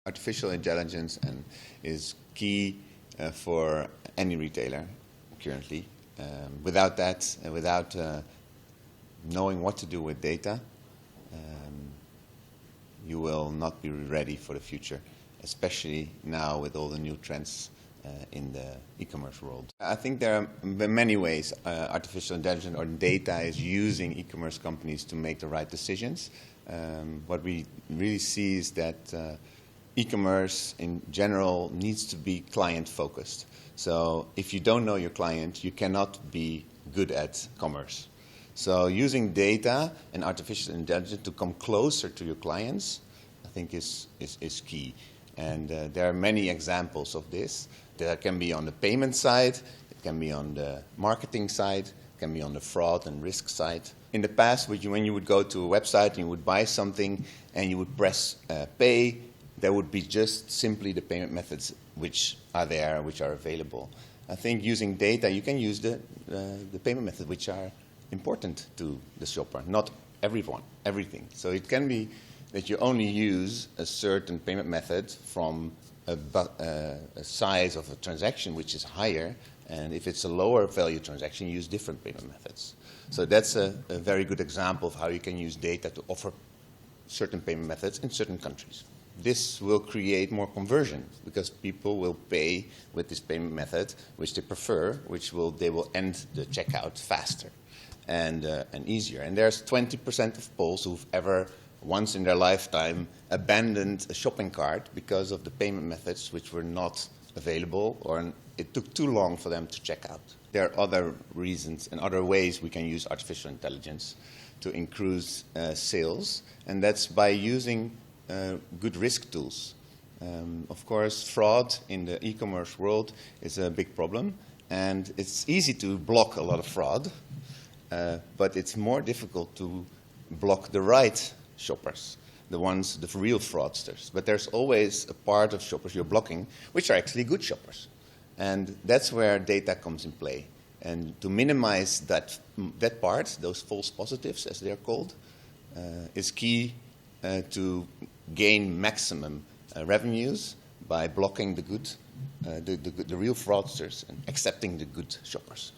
artificial intelligence is key for any retailer currently. Without that, without knowing what to do with data, you will not be ready for the future, especially now with all the new trends in the e-commerce world. I think there are many ways artificial intelligence or data is using e-commerce companies to make the right decisions. What we really see is that e-commerce in general needs to be client-focused. So if you don't know your client, you cannot be good at commerce. So using data and artificial intelligence to come closer to your clients, I think is key. And there are many examples of this. That can be on the payment side, it can be on the marketing side, it can be on the fraud and risk side. In the past, when you would go to a website and you would buy something and you would press pay, there would be just simply the payment methods which are there, which are available. I think using data, you can use the payment methods which are important to the shopper, not everything. So it can be that you only use a certain payment method from a size of a transaction which is higher, and if it's a lower value transaction, you use different payment methods. So that's a very good example of how you can use data to offer certain payment methods in certain countries. This will create more conversion because people will pay with this payment method which they prefer, they will end the checkout faster and easier. And there's 20% of Poles who've ever once in their lifetime abandoned a shopping cart because of the payment methods which were not available, or it took too long for them to check out. There are other reasons and other ways we can use artificial intelligence to increase sales, and that's by using good risk tools. Of course, fraud in the e-commerce world is a big problem, and it's easy to block a lot of fraud, but it's more difficult to block the right shoppers, the real fraudsters. But there's always a part of shoppers you're blocking which are actually good shoppers. And that's where data comes in play. And to minimize that part, those false positives as they're called, is key to gain maximum revenues by blocking the real fraudsters and accepting the good shoppers.